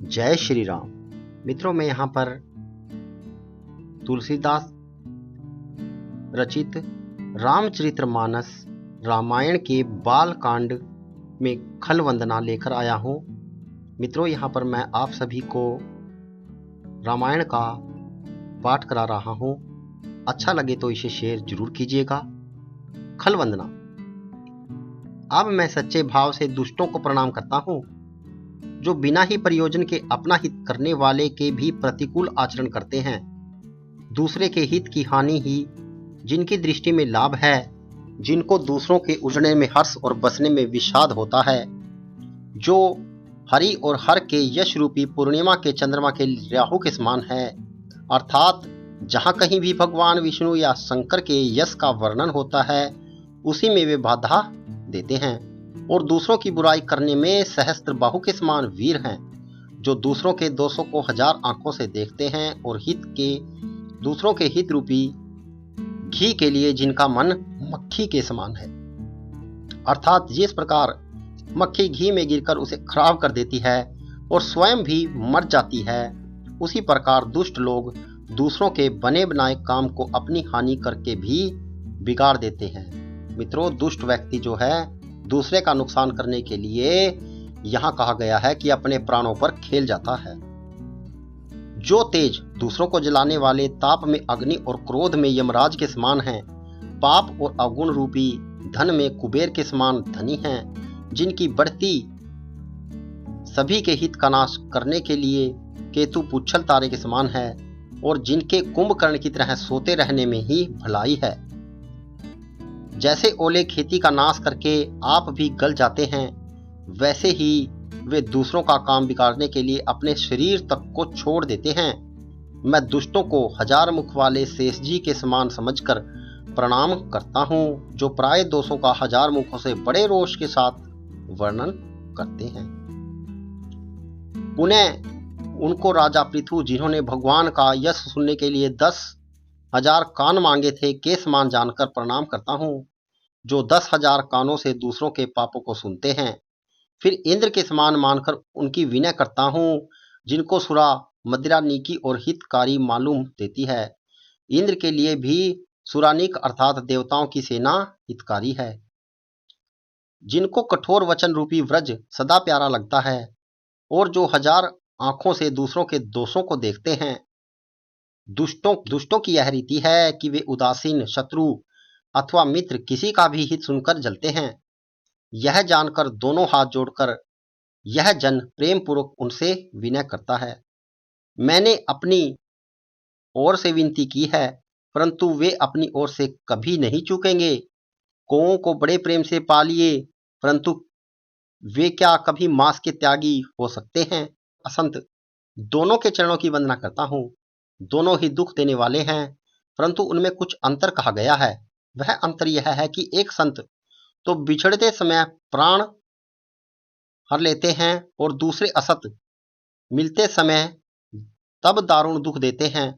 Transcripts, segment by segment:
जय श्री राम। मित्रों, मैं यहाँ पर तुलसीदास रचित रामचरितमानस रामायण के बाल कांड में खल वंदना लेकर आया हूँ। मित्रों, यहाँ पर मैं आप सभी को रामायण का पाठ करा रहा हूँ। अच्छा लगे तो इसे शेयर जरूर कीजिएगा। खल वंदना। अब मैं सच्चे भाव से दुष्टों को प्रणाम करता हूँ, जो बिना ही प्रयोजन के अपना हित करने वाले के भी प्रतिकूल आचरण करते हैं। दूसरे के हित की हानि ही जिनकी दृष्टि में लाभ है, जिनको दूसरों के उजड़ने में हर्ष और बसने में विषाद होता है, जो हरि और हर के यश रूपी पूर्णिमा के चंद्रमा के राहु के समान है, अर्थात जहाँ कहीं भी भगवान विष्णु या शंकर के यश का वर्णन होता है, उसी में वे बाधा देते हैं और दूसरों की बुराई करने में सहस्त्र बाहु के समान वीर हैं, जो दूसरों के दोषों को हजार आंखों से देखते हैं और दूसरों के हित रूपी घी के लिए जिनका मन मक्खी के समान है। अर्थात जिस प्रकार मक्खी घी में गिरकर उसे खराब कर देती है और स्वयं भी मर जाती है, उसी प्रकार दुष्ट लोग दूसरों के बने बनाए काम को अपनी हानि करके भी बिगाड़ देते हैं। मित्रों, दुष्ट व्यक्ति जो है दूसरे का नुकसान करने के लिए यहाँ कहा गया है कि अपने प्राणों पर खेल जाता है। जो तेज दूसरों को जलाने वाले ताप में अग्नि और क्रोध में यमराज के समान हैं, पाप और अवगुण रूपी धन में कुबेर के समान धनी हैं, जिनकी बढ़ती सभी के हित का नाश करने के लिए केतु पुच्छल तारे के समान है और जिनके कुंभकर्ण की तरह सोते रहने में ही भलाई है। जैसे ओले खेती का नाश करके आप भी गल जाते हैं, वैसे ही वे दूसरों का काम बिगाड़ने के लिए अपने शरीर तक को छोड़ देते हैं। मैं दुष्टों को हजार मुख वाले शेष जी के समान समझकर प्रणाम करता हूँ, जो प्राय दोषों का हजार मुखों से बड़े रोष के साथ वर्णन करते हैं। पुनः उनको राजा पृथु, जिन्होंने भगवान का यश सुनने के लिए 10,000 कान मांगे थे, के समान जानकर प्रणाम करता हूँ, जो 10,000 कानों से दूसरों के पापों को सुनते हैं। फिर इंद्र के समान मानकर उनकी विनय करता हूँ, जिनको सुरा मदिरा नीकी और हितकारी मालूम देती है। इंद्र के लिए भी सुरानिक अर्थात देवताओं की सेना हितकारी है। जिनको कठोर वचन रूपी व्रज सदा प्यारा लगता है और जो हजार आंखों से दूसरों के दोषों को देखते हैं। दुष्टों की यह रीति है कि वे उदासीन, शत्रु अथवा मित्र किसी का भी हित सुनकर जलते हैं। यह जानकर दोनों हाथ जोड़कर यह जन प्रेम पूर्वक उनसे विनय करता है। मैंने अपनी ओर से विनती की है, परंतु वे अपनी ओर से कभी नहीं चूकेंगे। कौओं को बड़े प्रेम से पालिए, परंतु वे क्या कभी मांस के त्यागी हो सकते हैं। असंत दोनों के चरणों की वंदना करता हूँ। दोनों ही दुख देने वाले हैं, परंतु उनमें कुछ अंतर कहा गया है। वह अंतर यह है कि एक संत तो बिछड़ते समय प्राण हर लेते हैं और दूसरे असत मिलते समय तब दारुण दुख देते हैं।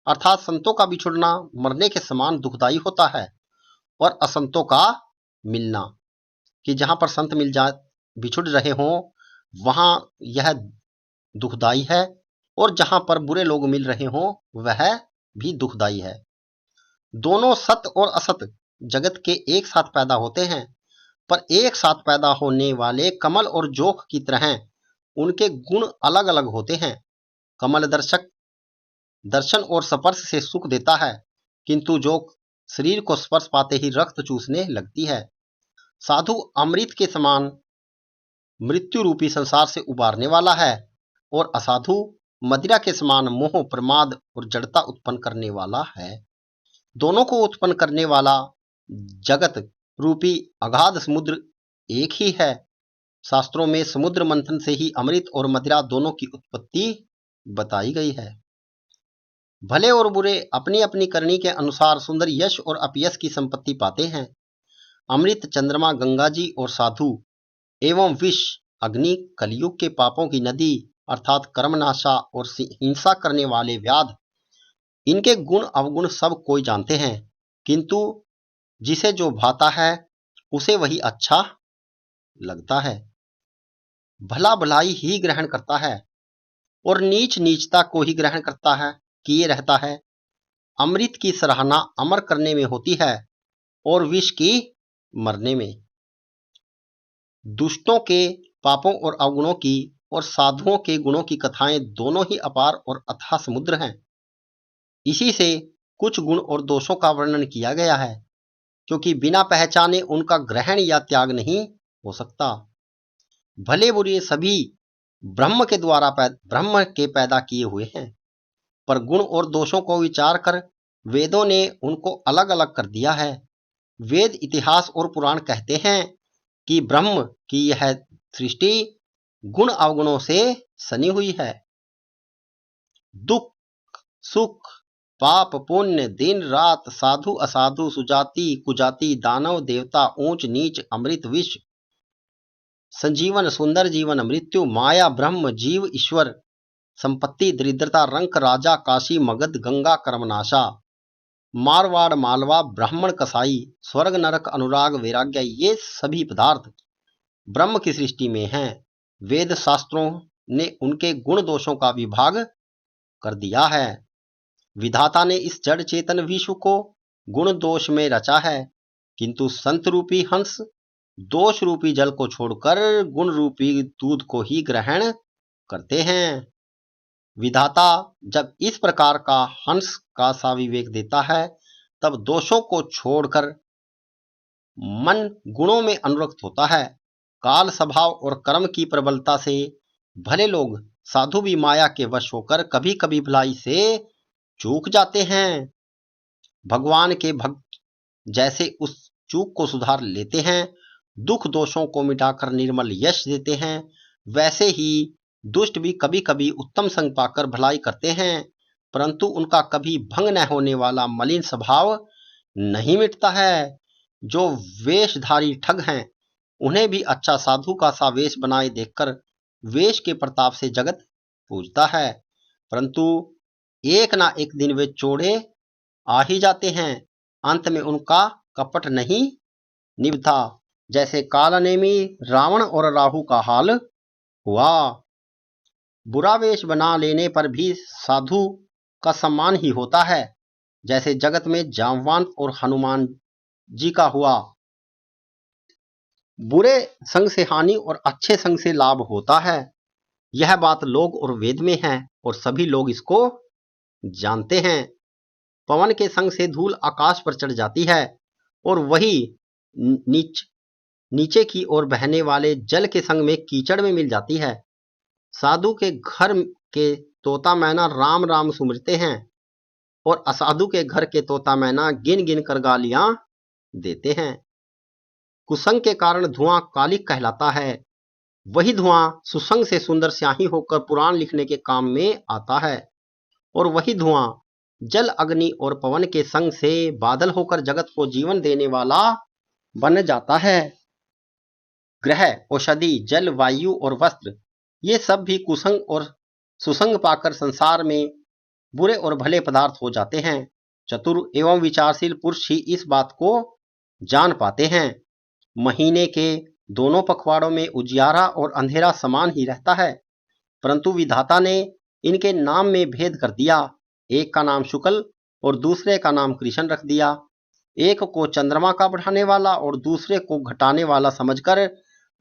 अर्थात संतों का बिछुड़ना मरने के समान दुखदायी होता है और असंतों का मिलना, कि जहां पर संत मिल जाए बिछुड़ रहे हों, वहां यह दुखदायी है, और जहां पर बुरे लोग मिल रहे हों वह भी दुखदायी है। दोनों सत और असत जगत के एक साथ पैदा होते हैं, पर एक साथ पैदा होने वाले कमल और जोख की तरह उनके गुण अलग अलग होते हैं। कमल दर्शन और स्पर्श से सुख देता है, किंतु जोख शरीर को स्पर्श पाते ही रक्त चूसने लगती है। साधु अमृत के समान मृत्यु रूपी संसार से उबारने वाला है और असाधु मदिरा के समान मोह, प्रमाद और जड़ता उत्पन्न करने वाला है। दोनों को उत्पन्न करने वाला जगत रूपी अगाध समुद्र एक ही है। शास्त्रों में समुद्र मंथन से ही अमृत और मदिरा दोनों की उत्पत्ति बताई गई है। भले और बुरे अपनी अपनी करनी के अनुसार सुंदर यश और अपयश की संपत्ति पाते हैं। अमृत चंद्रमा, गंगा जी और साधु एवं विष अग्नि कलयुग के पापों की नदी अर्थात कर्मनाशा और हिंसा करने वाले व्याध, इनके गुण अवगुण सब कोई जानते हैं, किंतु जिसे जो भाता है उसे वही अच्छा लगता है। भला भलाई ही ग्रहण करता है और नीच नीचता को ही ग्रहण करता है किए रहता है। अमृत की सराहना अमर करने में होती है और विष की मरने में। दुष्टों के पापों और अवगुणों की और साधुओं के गुणों की कथाएं दोनों ही अपार और अथाह समुद्र हैं। इसी से कुछ गुण और दोषों का वर्णन किया गया है, क्योंकि बिना पहचाने उनका ग्रहण या त्याग नहीं हो सकता। भले बुरे सभी ब्रह्म के द्वारा ब्रह्म के पैदा किए हुए हैं, पर गुण और दोषों को विचार कर वेदों ने उनको अलग अलग कर दिया है। वेद, इतिहास और पुराण कहते हैं कि ब्रह्म की यह सृष्टि गुण अवगुणों से सनी हुई है। दुख सुख, पाप पुण्य, दिन रात, साधु असाधु, सुजाति कुजाति, दानव देवता, ऊंच नीच, अमृत विष, संजीवन सुंदर जीवन, मृत्यु माया, ब्रह्म जीव ईश्वर, संपत्ति दरिद्रता, रंक राजा, काशी मगध, गंगा कर्मनाशा, मारवाड़ मालवा, ब्राह्मण कसाई, स्वर्ग नरक, अनुराग वैराग्य, ये सभी पदार्थ ब्रह्म की सृष्टि में हैं। वेद शास्त्रों ने उनके गुण दोषों का विभाग कर दिया है। विधाता ने इस जड़ चेतन विश्व को गुण दोष में रचा है, किंतु संत रूपी हंस दोष रूपी जल को छोड़कर गुण रूपी दूध को ही ग्रहण करते हैं। विधाता जब इस प्रकार का हंस का सा विवेक देता है, तब दोषों को छोड़कर मन गुणों में अनुरक्त होता है। काल स्वभाव और कर्म की प्रबलता से भले लोग साधु भी माया के वश होकर कभी कभी भलाई से चूक जाते हैं। भगवान के भक्त जैसे उस चूक को सुधार लेते हैं, दुख दोषों को मिटाकर निर्मल यश देते हैं, वैसे ही दुष्ट भी कभी कभी उत्तम संग पाकर भलाई करते हैं, परंतु उनका कभी भंग न होने वाला मलिन स्वभाव नहीं मिटता है। जो वेशधारी ठग हैं, उन्हें भी अच्छा साधु का सा वेश बनाए देखकर वेश के प्रताप से जगत पूजता है, परंतु एक ना एक दिन वे चोड़े आ ही जाते हैं। अंत में उनका कपट नहीं निभता, जैसे कालनेमी रावण और राहु का हाल हुआ। बुरा वेश बना लेने पर भी साधु का सम्मान ही होता है, जैसे जगत में जामवंत और हनुमान जी का हुआ। बुरे संग से हानि और अच्छे संग से लाभ होता है, यह बात लोक और वेद में है और सभी लोग इसको जानते हैं। पवन के संग से धूल आकाश पर चढ़ जाती है और वही नीचे की ओर बहने वाले जल के संग में कीचड़ में मिल जाती है। साधु के घर के तोता मैना राम राम सुमरते हैं और असाधु के घर के तोता मैना गिन गिन कर गालियां देते हैं। कुसंग के कारण धुआं कालिक कहलाता है, वही धुआं सुसंग से सुंदर स्याही होकर पुराण लिखने के काम में आता है, और वही धुआं जल अग्नि और पवन के संग से बादल होकर जगत को जीवन देने वाला बन जाता है। ग्रह, औषधि, जल, वायु और वस्त्र, ये सब भी कुसंग और सुसंग पाकर संसार में बुरे और भले पदार्थ हो जाते हैं। चतुर एवं विचारशील पुरुष ही इस बात को जान पाते हैं। महीने के दोनों पखवाड़ों में उजियारा और अंधेरा समान ही रहता है, परंतु विधाता ने इनके नाम में भेद कर दिया। एक का नाम शुक्ल और दूसरे का नाम कृष्ण रख दिया। एक को चंद्रमा का बढ़ाने वाला और दूसरे को घटाने वाला समझकर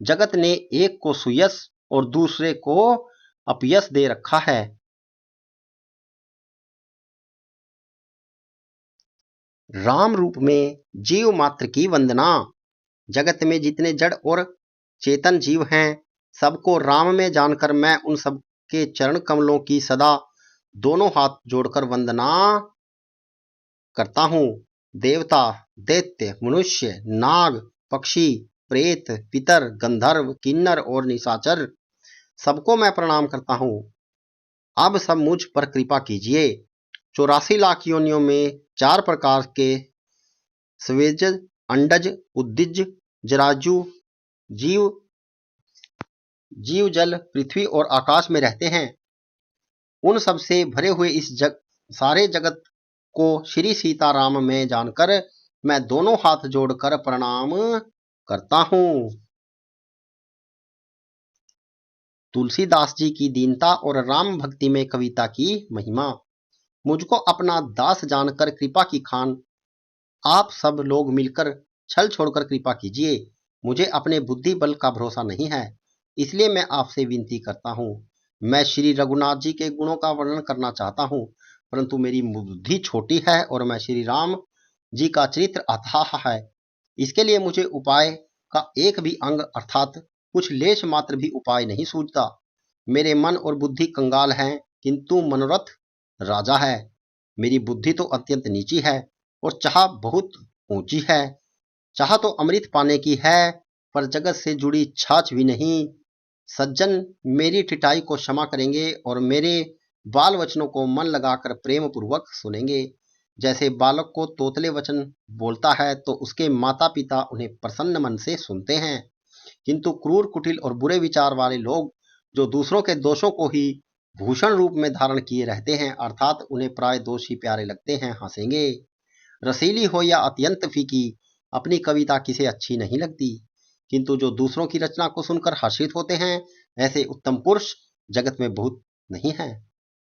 जगत ने एक को सुयश और दूसरे को अपयश दे रखा है। राम रूप में जीव मात्र की वंदना। जगत में जितने जड़ और चेतन जीव हैं, सबको राम में जानकर मैं उन सब के चरण कमलों की सदा दोनों हाथ जोड़कर वंदना करता हूँ। देवता, दैत्य, मनुष्य, नाग, पक्षी, प्रेत, पितर, गंधर्व, किन्नर और निशाचर, सबको मैं प्रणाम करता हूँ। अब सब मुझ पर कृपा कीजिए। 84 लाख योनियों में 4 प्रकार के स्वेज, अंडज, उद्दिज, जराजु जीव जल, पृथ्वी और आकाश में रहते हैं। उन सब से भरे हुए इस सारे जगत को श्री सीताराम में जानकर मैं दोनों हाथ जोड़कर प्रणाम करता हूँ। तुलसीदास जी की दीनता और राम भक्ति में कविता की महिमा। मुझको अपना दास जानकर कृपा की खान, आप सब लोग मिलकर छल छोड़कर कृपा कीजिए। मुझे अपने बुद्धि बल का भरोसा नहीं है, इसलिए मैं आपसे विनती करता हूँ। मैं श्री रघुनाथ जी के गुणों का वर्णन करना चाहता हूँ, परंतु मेरी बुद्धि छोटी है और मैं श्री राम जी का चरित्र अथाह है। इसके लिए मुझे उपाय का एक भी अंग अर्थात कुछ लेश मात्र भी उपाय नहीं सूझता। मेरे मन और बुद्धि कंगाल हैं, किंतु मनोरथ राजा है। मेरी बुद्धि तो अत्यंत नीची है और चाह बहुत ऊंची है। चाह तो अमृत पाने की है, पर जगत से जुड़ी छाछ भी नहीं। सज्जन मेरी टिटाई को क्षमा करेंगे और मेरे बाल वचनों को मन लगाकर प्रेम पूर्वक सुनेंगे। जैसे बालक को तोतले वचन बोलता है तो उसके माता पिता उन्हें प्रसन्न मन से सुनते हैं, किंतु क्रूर कुटिल और बुरे विचार वाले लोग जो दूसरों के दोषों को ही भूषण रूप में धारण किए रहते हैं, अर्थात उन्हें प्राय दोष ही प्यारे लगते हैं, हंसेंगे। रसीली हो या अत्यंत फीकी, अपनी कविता किसे अच्छी नहीं लगती, किंतु जो दूसरों की रचना को सुनकर हर्षित होते हैं, ऐसे उत्तम पुरुष जगत में बहुत नहीं हैं।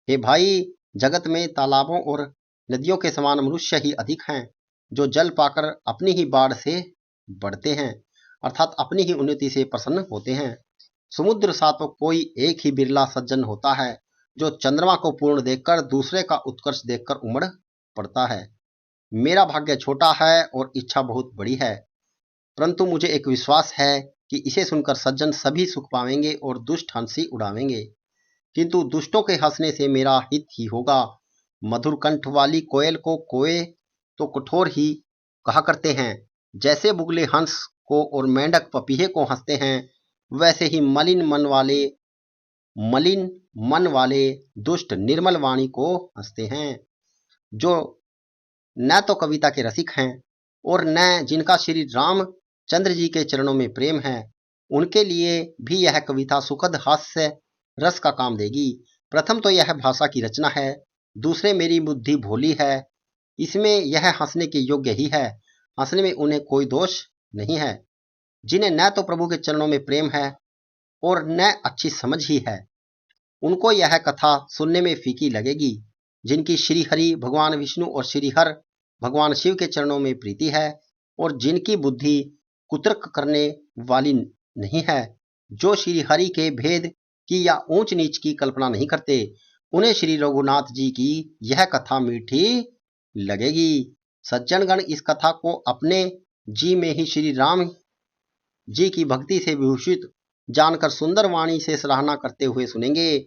हे भाई, जगत में तालाबों और नदियों के समान मनुष्य ही अधिक हैं, जो जल पाकर अपनी ही बाढ़ से बढ़ते हैं, अर्थात अपनी ही उन्नति से प्रसन्न होते हैं। समुद्र सा तो कोई एक ही बिरला सज्जन होता है, जो चंद्रमा को पूर्ण देखकर दूसरे का उत्कर्ष देखकर उमड़ पड़ता है। मेरा भाग्य छोटा है और इच्छा बहुत बड़ी है, परंतु मुझे एक विश्वास है कि इसे सुनकर सज्जन सभी सुख पावेंगे और दुष्ट हंसी उड़ावेंगे, किंतु दुष्टों के हंसने से मेरा हित ही होगा। मधुर कंठ वाली कोयल को कोए तो कठोर ही कहा करते हैं, जैसे बुगले हंस को और मेंढक पपीहे को हंसते हैं, वैसे ही मलिन मन वाले दुष्ट निर्मल वाणी को हंसते हैं। जो न तो कविता के रसिक हैं और न जिनका श्री राम चंद्र जी के चरणों में प्रेम है, उनके लिए भी यह कविता सुखद हास्य रस का काम देगी। प्रथम तो यह भाषा की रचना है, दूसरे मेरी बुद्धि भोली है, इसमें यह हंसने के योग्य ही है। हंसने में उन्हें कोई दोष नहीं है। जिन्हें न तो प्रभु के चरणों में प्रेम है और न अच्छी समझ ही है, उनको यह कथा सुनने में फीकी लगेगी। जिनकी श्री हरि भगवान विष्णु और श्री हर भगवान शिव के चरणों में प्रीति है और जिनकी बुद्धि कुतर्क करने वाली नहीं है, जो श्री हरि के भेद की या ऊंच नीच की कल्पना नहीं करते, उन्हें श्री रघुनाथ जी की यह कथा मीठी लगेगी। सज्जनगण इस कथा को अपने जी में ही श्री राम जी की भक्ति से विभूषित जानकर सुंदर वाणी से सराहना करते हुए सुनेंगे।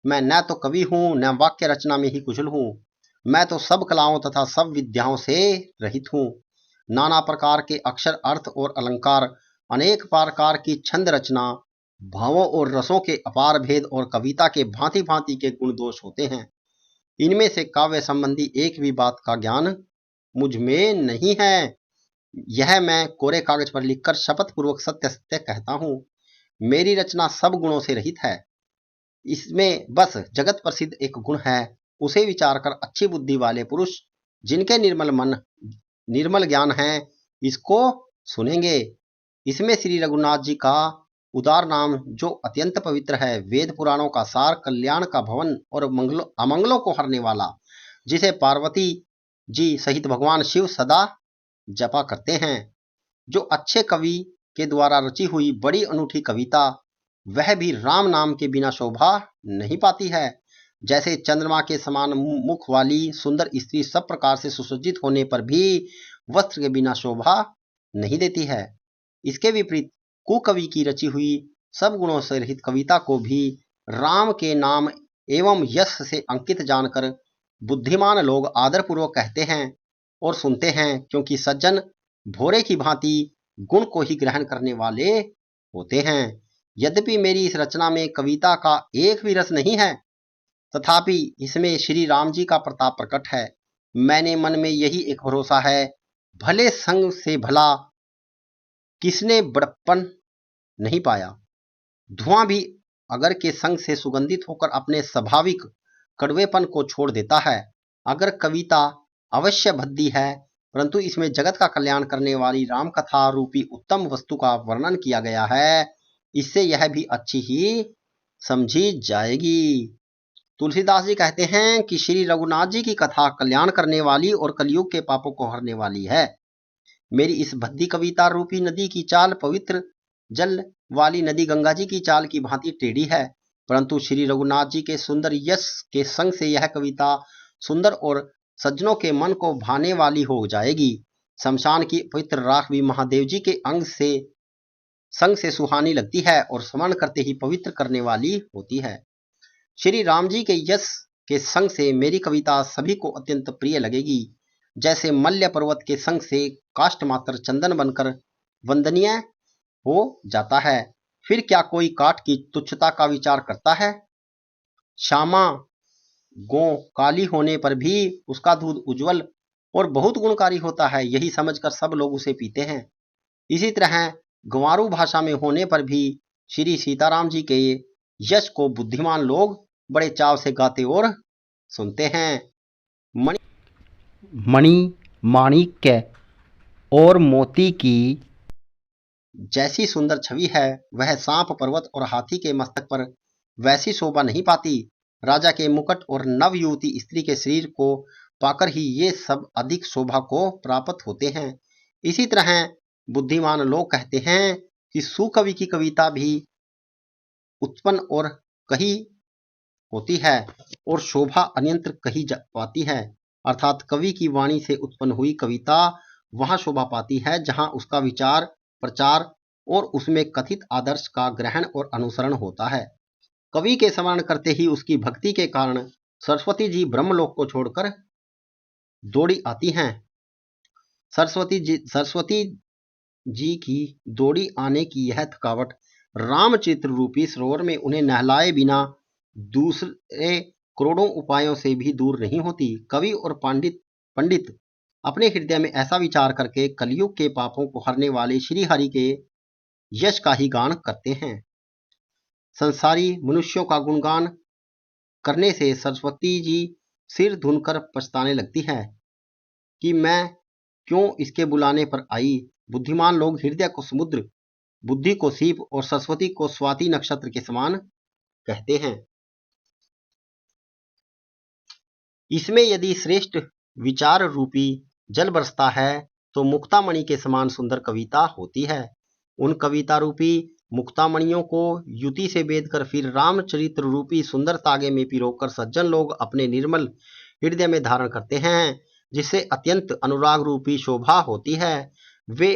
मैं न तो कवि हूँ न वाक्य रचना में ही कुशल हूँ, मैं तो सब कलाओं तथा सब विद्याओं से रहित हूँ। नाना प्रकार के अक्षर, अर्थ और अलंकार, अनेक प्रकार की छंद रचना, भावों और रसों के अपार भेद और कविता के भांति भांति के गुण दोष होते हैं। इनमें से काव्य संबंधी एक भी बात का ज्ञान मुझ में नहीं है। यह मैं कोरे कागज पर लिखकर शपथ पूर्वक सत्य सत्य कहता हूँ। मेरी रचना सब गुणों से रहित है, इसमें बस जगत प्रसिद्ध एक गुण है, उसे विचार कर अच्छी बुद्धि वाले पुरुष जिनके निर्मल मन निर्मल ज्ञान है, इसको सुनेंगे। इसमें श्री रघुनाथ जी का उदार नाम जो अत्यंत पवित्र है, वेद पुराणों का सार, कल्याण का भवन और अमंगलों को हरने वाला, जिसे पार्वती जी सहित भगवान शिव सदा जपा करते हैं। जो अच्छे कवि के द्वारा रची हुई बड़ी अनूठी कविता, वह भी राम नाम के बिना शोभा नहीं पाती है। जैसे चंद्रमा के समान मुख वाली सुंदर स्त्री सब प्रकार से सुसज्जित होने पर भी वस्त्र के बिना शोभा नहीं देती है, इसके विपरीत कुकवि की रची हुई सब गुणों से रहित कविता को भी राम के नाम एवं यश से अंकित जानकर बुद्धिमान लोग आदरपूर्वक कहते हैं और सुनते हैं, क्योंकि सज्जन भोरे की भांति गुण को ही ग्रहण करने वाले होते हैं। यद्यपि मेरी इस रचना में कविता का एक भी रस नहीं है, तथापि इसमें श्री राम जी का प्रताप प्रकट है। मैंने मन में यही एक भरोसा है, भले संग से भला किसने बड़प्पन नहीं पाया। धुआं भी अगर के संग से सुगंधित होकर अपने स्वाभाविक कड़वेपन को छोड़ देता है। अगर कविता अवश्य भद्दी है, परंतु इसमें जगत का कल्याण करने वाली राम कथा रूपी उत्तम वस्तु का वर्णन किया गया है, इससे यह भी अच्छी ही समझी जाएगी। तुलसीदास जी कहते हैं कि श्री रघुनाथ जी की कथा कल्याण करने वाली और कलयुग के पापों को हरने वाली है। मेरी इस भद्दी कविता रूपी नदी की चाल पवित्र जल वाली नदी गंगा जी की चाल की भांति टेढ़ी है, परंतु श्री रघुनाथ जी के सुंदर यश के संग से यह कविता सुंदर और सज्जनों के मन को भाने वाली हो जाएगी। शमशान की पवित्र राख भी महादेव जी के संग से सुहानी लगती है और स्मरण करते ही पवित्र करने वाली होती है। श्री राम जी के यश के संग से मेरी कविता सभी को अत्यंत प्रिय लगेगी, जैसे मल्य पर्वत के संग से काष्ठ मात्र चंदन बनकर वंदनीय हो जाता है। फिर क्या कोई काठ की तुच्छता का विचार करता है? श्यामा गो काली होने पर भी उसका दूध उज्जवल और बहुत गुणकारी होता है, यही समझकर सब लोग उसे पीते हैं। इसी तरह गंवारू भाषा में होने पर भी श्री सीताराम जी के यश को बुद्धिमान लोग बड़े चाव से गाते और सुनते हैं। मणि माणिक्य और मोती की जैसी सुंदर छवि है, वह सांप पर्वत और हाथी के मस्तक पर वैसी शोभा नहीं पाती। राजा के मुकुट और नवयुवती स्त्री के शरीर को पाकर ही ये सब अधिक शोभा को प्राप्त होते हैं। इसी तरह बुद्धिमान लोग कहते हैं कि सुकवि की कविता भी उत्पन्न और कही होती है और शोभा अन्यत्र कही जा पाती है, अर्थात कवि की वाणी से उत्पन्न हुई कविता वहां शोभा पाती है जहां उसका विचार प्रचार और उसमें कथित आदर्श का ग्रहण और अनुसरण होता है। कवि के स्मरण करते ही उसकी भक्ति के कारण सरस्वती जी ब्रह्मलोक को छोड़कर दौड़ी आती हैं। सरस्वती जी की दौड़ी आने की यह थकावट रामचित्र रूपी सरोवर में उन्हें नहलाए बिना दूसरे करोड़ों उपायों से भी दूर नहीं होती। कवि और पंडित अपने हृदय में ऐसा विचार करके कलयुग के पापों को हरने वाले श्री हरि के यश का ही गान करते हैं। संसारी मनुष्यों का गुणगान करने से सरस्वती जी सिर धुनकर पछताने लगती है कि मैं क्यों इसके बुलाने पर आई। बुद्धिमान लोग हृदय को समुद्र, बुद्धि को सीप और सरस्वती को स्वाति नक्षत्र के समान कहते हैं। इसमें यदि श्रेष्ठ विचार रूपी जल बरसता है तो मुक्तामणि के समान सुंदर कविता होती है। उन कविता रूपी मुक्तामणियों को युति से बेधकर फिर रामचरित्र रूपी सुंदर तागे में पिरोकर सज्जन लोग अपने निर्मल हृदय में धारण करते हैं, जिससे अत्यंत अनुराग रूपी शोभा होती है। वे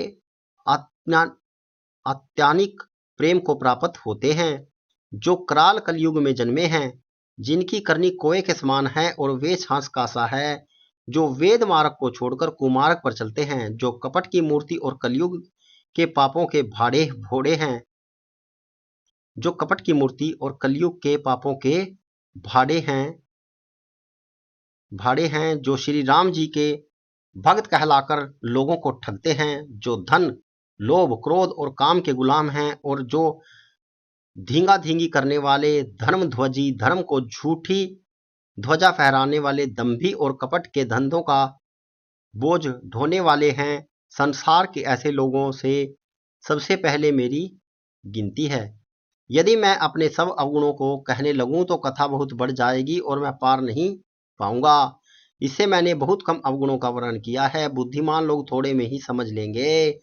अत्यानिक प्रेम को प्राप्त होते हैं जो कराल कलयुग में जन्मे हैं, जिनकी करनी कोए के समान है और वे छाछ का सा है, जो वेद मार्ग को छोड़कर कुमार्ग पर चलते हैं, जो कपट की मूर्ति और कलयुग के पापों के भाड़े भोड़े हैं, जो कपट की मूर्ति और कलयुग के पापों के भाड़े हैं, जो श्री राम जी के भक्त कहलाकर लोगों को ठगते हैं, जो धन लोभ क्रोध और काम के गुलाम हैं और जो धींगा धींगी करने वाले धर्मध्वजी धर्म को झूठी ध्वजा फहराने वाले दंभी और कपट के धंधों का बोझ ढोने वाले हैं। संसार के ऐसे लोगों से सबसे पहले मेरी गिनती है। यदि मैं अपने सब अवगुणों को कहने लगूं तो कथा बहुत बढ़ जाएगी और मैं पार नहीं पाऊंगा। इससे मैंने बहुत कम अवगुणों का वर्णन किया है, बुद्धिमान लोग थोड़े में ही समझ लेंगे।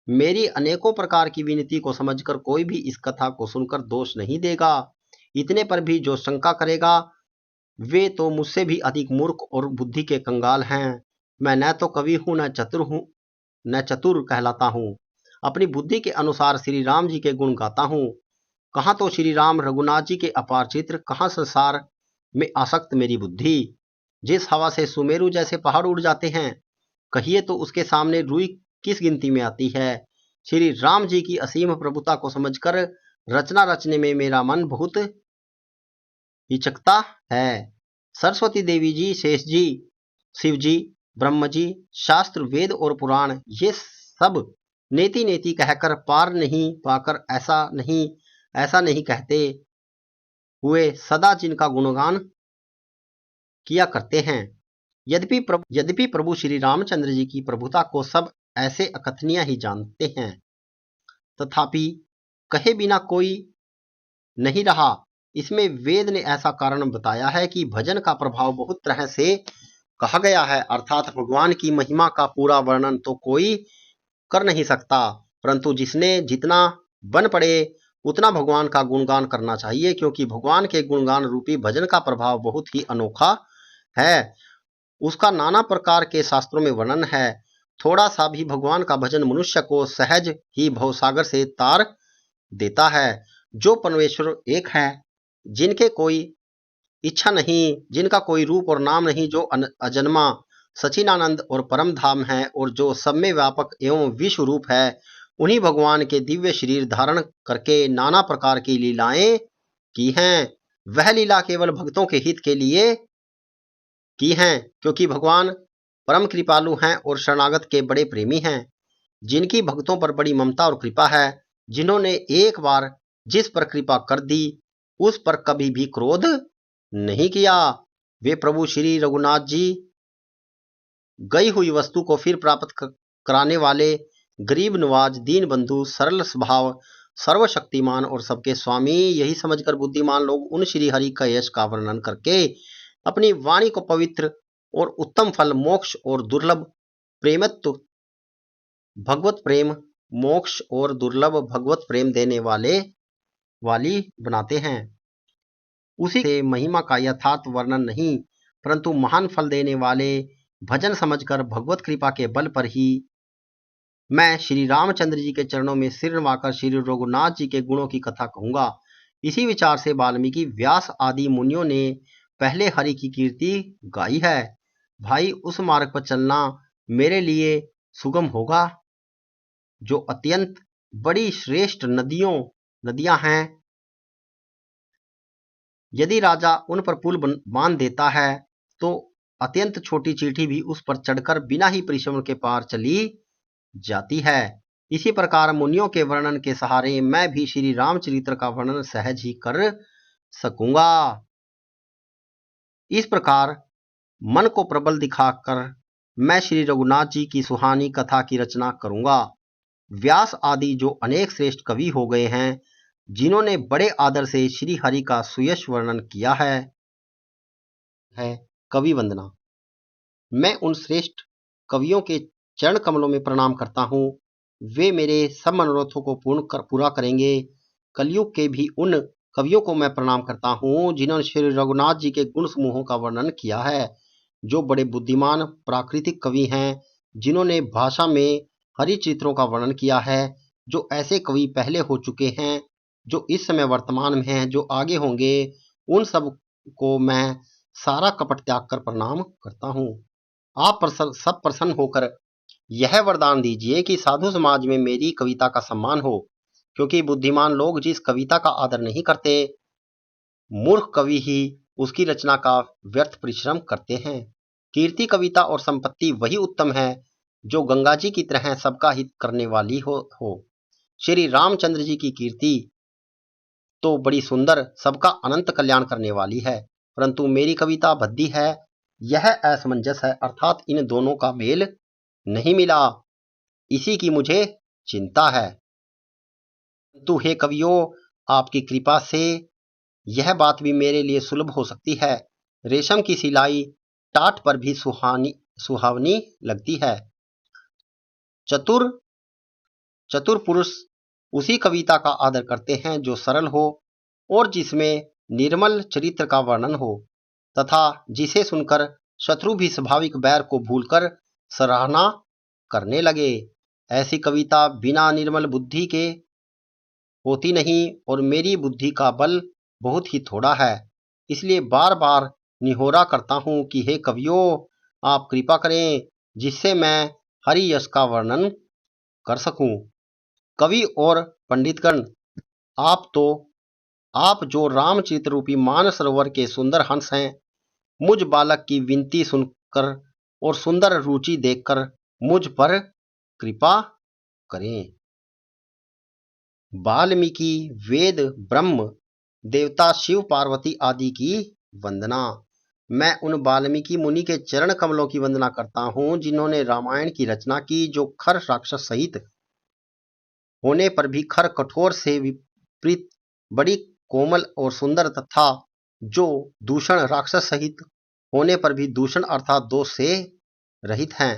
मेरी अनेकों प्रकार की विनती को समझकर कोई भी इस कथा को सुनकर दोष नहीं देगा। इतने पर भी जो शंका करेगा वे तो मुझसे भी अधिक मूर्ख और बुद्धि के कंगाल हैं। मैं न तो कवि हूं न चतुर कहलाता हूं। अपनी बुद्धि के अनुसार श्री राम जी के गुण गाता हूं। कहाँ तो श्री राम रघुनाथ जी के अपार चित्र, कहाँ संसार में आसक्त मेरी बुद्धि। जिस हवा से सुमेरु जैसे पहाड़ उड़ जाते हैं, कहिए तो उसके सामने रुई किस गिनती में आती है। श्री राम जी की असीम प्रभुता को समझकर रचना रचने में मेरा मन बहुत हिचकता है। सरस्वती देवी जी, शेष जी, शिव जी, ब्रह्म जी, शास्त्र वेद और पुराण ये सब नेति नेति कहकर पार नहीं पाकर ऐसा नहीं कहते हुए सदा जिनका गुणगान किया करते हैं। यद्यपि प्रभु श्री रामचंद्र जी की प्रभुता को सब ऐसे अकथनीय ही जानते हैं, तथापि कहे बिना कोई नहीं रहा। इसमें वेद ने ऐसा कारण बताया है कि भजन का प्रभाव बहुत तरह से कहा गया है, अर्थात भगवान की महिमा का पूरा वर्णन तो कोई कर नहीं सकता, परंतु जिसने जितना बन पड़े उतना भगवान का गुणगान करना चाहिए, क्योंकि भगवान के गुणगान रूपी भजन का प्रभाव बहुत ही अनोखा है। उसका नाना प्रकार के शास्त्रों में वर्णन है। थोड़ा सा भी भगवान का भजन मनुष्य को सहज ही भवसागर से तार देता है। जो परमेश्वर एक है, जिनके कोई इच्छा नहीं, जिनका कोई रूप और नाम नहीं, जो अजन्मा सचिनानंद और परम धाम है और जो सब में व्यापक एवं विश्व रूप है, उन्हीं भगवान के दिव्य शरीर धारण करके नाना प्रकार की लीलाएं की हैं। वह लीला केवल भक्तों के हित के लिए की हैं, क्योंकि भगवान परम कृपालु हैं और शरणागत के बड़े प्रेमी हैं, जिनकी भक्तों पर बड़ी ममता और कृपा है। जिन्होंने एक बार जिस पर कृपा कर दी, उस पर कभी भी क्रोध नहीं किया। वे प्रभु श्री रघुनाथ जी गई हुई वस्तु को फिर प्राप्त कराने वाले गरीब नवाज, दीन बंधु, सरल स्वभाव, सर्वशक्तिमान और सबके स्वामी, यही समझकर बुद्धिमान लोग उन श्री हरि का यश का वर्णन करके अपनी वाणी को पवित्र और उत्तम फल, मोक्ष और दुर्लभ प्रेमत्व भगवत प्रेम, मोक्ष और दुर्लभ भगवत प्रेम देने वाली बनाते हैं। उसी से महिमा का यथार्थ वर्णन नहीं, परंतु महान फल देने वाले भजन समझकर भगवत कृपा के बल पर ही मैं श्री रामचंद्र जी के चरणों में सिर नवाकर श्री रघुनाथ जी के गुणों की कथा कहूंगा। इसी विचार से वाल्मीकि, व्यास आदि मुनियों ने पहले हरि की कीर्ति गाई है। भाई, उस मार्ग पर चलना मेरे लिए सुगम होगा जो अत्यंत बड़ी श्रेष्ठ नदियां हैं। यदि राजा उन पर पुल बांध देता है तो अत्यंत छोटी चींटी भी उस पर चढ़कर बिना ही परिश्रम के पार चली जाती है। इसी प्रकार मुनियों के वर्णन के सहारे मैं भी श्री रामचरित्र का वर्णन सहज ही कर सकूंगा। इस प्रकार मन को प्रबल दिखाकर मैं श्री रघुनाथ जी की सुहानी कथा की रचना करूंगा। व्यास आदि जो अनेक श्रेष्ठ कवि हो गए हैं, जिन्होंने बड़े आदर से श्री हरि का सुयश वर्णन किया है कवि वंदना। मैं उन श्रेष्ठ कवियों के चरण कमलों में प्रणाम करता हूँ। वे मेरे सब मनोरथों को पूरा करेंगे। कलयुग के भी उन कवियों को मैं प्रणाम करता हूँ जिन्होंने श्री रघुनाथ जी के गुण समूहों का वर्णन किया है, जो बड़े बुद्धिमान प्राकृतिक कवि हैं, जिन्होंने भाषा में हरि चित्रों का वर्णन किया है। जो ऐसे कवि पहले हो चुके हैं, जो इस समय वर्तमान में हैं, जो आगे होंगे, उन सब को मैं सारा कपट त्याग कर प्रणाम करता हूँ। आप सब प्रसन्न होकर यह वरदान दीजिए कि साधु समाज में मेरी कविता का सम्मान हो, क्योंकि बुद्धिमान लोग जिस कविता का आदर नहीं करते, मूर्ख कवि ही उसकी रचना का व्यर्थ परिश्रम करते हैं। कीर्ति, कविता और संपत्ति वही उत्तम है जो गंगा जी की तरह सबका हित करने वाली हो। श्री रामचंद्र जी की कीर्ति तो बड़ी सुंदर, सबका अनंत कल्याण करने वाली है, परंतु मेरी कविता भद्दी है। यह असमंजस है, अर्थात इन दोनों का मेल नहीं मिला। इसी की मुझे चिंता है। परंतु हे कवियों, आपकी कृपा से यह बात भी मेरे लिए सुलभ हो सकती है। रेशम की सिलाई टाट पर भी सुहावनी लगती है। चतुर पुरुष उसी कविता का आदर करते हैं जो सरल हो और जिसमें निर्मल चरित्र का वर्णन हो, तथा जिसे सुनकर शत्रु भी स्वाभाविक बैर को भूलकर सराहना करने लगे। ऐसी कविता बिना निर्मल बुद्धि के होती नहीं, और मेरी बुद्धि का बल बहुत ही थोड़ा है। इसलिए बार बार निहोरा करता हूँ कि हे कवियों, आप कृपा करें जिससे मैं हरि यश का वर्णन कर सकूं। कवि और पंडितगण, आप जो रामचरित रूपी मानस सरोवर के सुंदर हंस हैं, मुझ बालक की विनती सुनकर और सुंदर रुचि देखकर मुझ पर कृपा करें। वाल्मीकि, वेद, ब्रह्म, देवता, शिव, पार्वती आदि की वंदना। मैं उन वाल्मीकि मुनि के चरण कमलों की वंदना करता हूँ जिन्होंने रामायण की रचना की, जो खर राक्षस सहित होने पर भी खर कठोर से विपरीत बड़ी कोमल और सुंदर तथा जो दूषण राक्षस सहित होने पर भी दूषण अर्थात दोष से रहित हैं।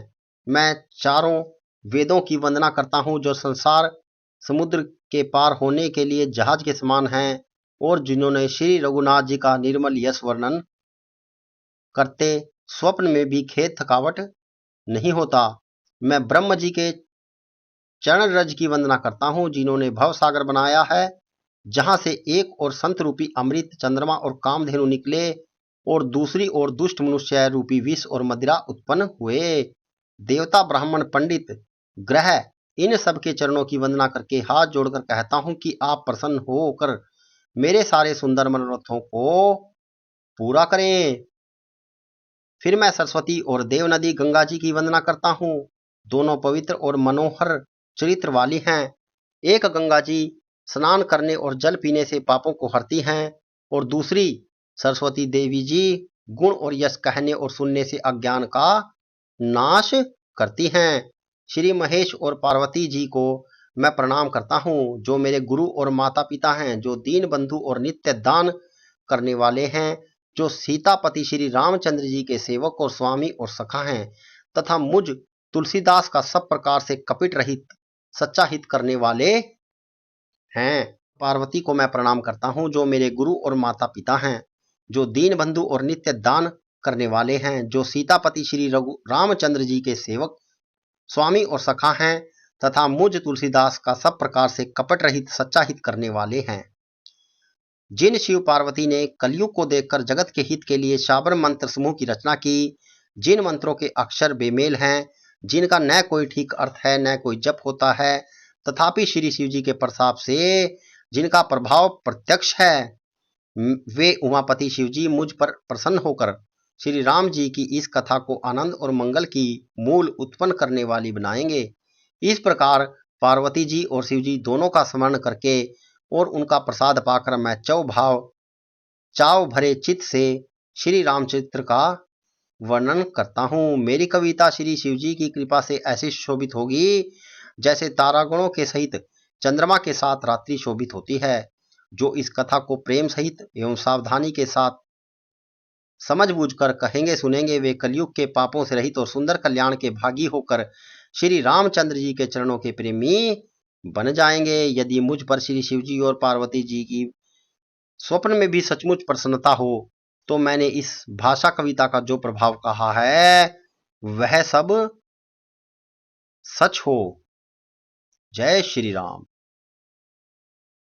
मैं चारों वेदों की वंदना करता हूँ जो संसार समुद्र के पार होने के लिए जहाज के समान हैं और जिन्होंने श्री रघुनाथ जी का निर्मल यश वर्णन करते स्वप्न में भी खेद थकावट नहीं होता। मैं ब्रह्म जी के चरण रज की वंदना करता हूँ जिन्होंने भव सागर बनाया है, जहां से एक और संत रूपी अमृत चंद्रमा और कामधेनु निकले और दूसरी ओर दुष्ट मनुष्य रूपी विष और मदिरा उत्पन्न हुए। देवता ब्राह्मण पंडित ग्रह इन सब के चरणों की वंदना करके हाथ जोड़कर कहता हूं कि आप प्रसन्न होकर मेरे सारे सुंदर मनोरथों को पूरा करें। फिर मैं सरस्वती और देव नदी गंगा जी की वंदना करता हूँ। दोनों पवित्र और मनोहर चरित्र वाली हैं। एक गंगा जी स्नान करने और जल पीने से पापों को हरती हैं और दूसरी सरस्वती देवी जी गुण और यश कहने और सुनने से अज्ञान का नाश करती हैं। श्री महेश और पार्वती जी को मैं प्रणाम करता हूँ जो मेरे गुरु और माता पिता हैं, जो दीन बंधु और नित्य दान करने वाले हैं, जो सीतापति श्री रामचंद्र जी के सेवक और स्वामी और सखा हैं तथा मुझ तुलसीदास का सब प्रकार से कपट रहित सच्चा हित करने वाले हैं। पार्वती को मैं प्रणाम करता हूँ जो मेरे गुरु और माता पिता हैं, जो दीन बंधु और नित्य दान करने वाले हैं, जो सीतापति श्री रघु रामचंद्र जी के सेवक स्वामी और सखा हैं तथा मुझ तुलसीदास का सब प्रकार से कपट रहित सच्चा हित करने वाले हैं। जिन शिव पार्वती ने कलयुग को देखकर जगत के हित के लिए शाबर मंत्र समूह की रचना की, जिन मंत्रों के अक्षर बेमेल हैं, जिनका न कोई ठीक अर्थ है न कोई जप होता है, तथापि श्री शिव जी के प्रसाद से जिनका प्रभाव प्रत्यक्ष है, वे उमापति शिव जी मुझ पर प्रसन्न होकर श्री राम जी की इस कथा को आनंद और मंगल की मूल उत्पन्न करने वाली बनाएंगे। इस प्रकार पार्वती जी और शिव जी दोनों का स्मरण करके और उनका प्रसाद पाकर मैं चाव भरे चित्त से श्री रामचरित्र का वर्णन करता हूँ। मेरी कविता श्री शिव जी की कृपा से ऐसी शोभित होगी जैसे तारागणों के सहित चंद्रमा के साथ रात्रि शोभित होती है। जो इस कथा को प्रेम सहित एवं सावधानी के साथ समझ बूझकर कहेंगे सुनेंगे, वे कलयुग के पापों से रहित और सुंदर कल्याण के भागी होकर श्री रामचंद्र जी के चरणों के प्रेमी बन जाएंगे। यदि मुझ पर श्री शिव जी और पार्वती जी की स्वप्न में भी सचमुच प्रसन्नता हो तो मैंने इस भाषा कविता का जो प्रभाव कहा है वह सब सच हो। जय श्री राम।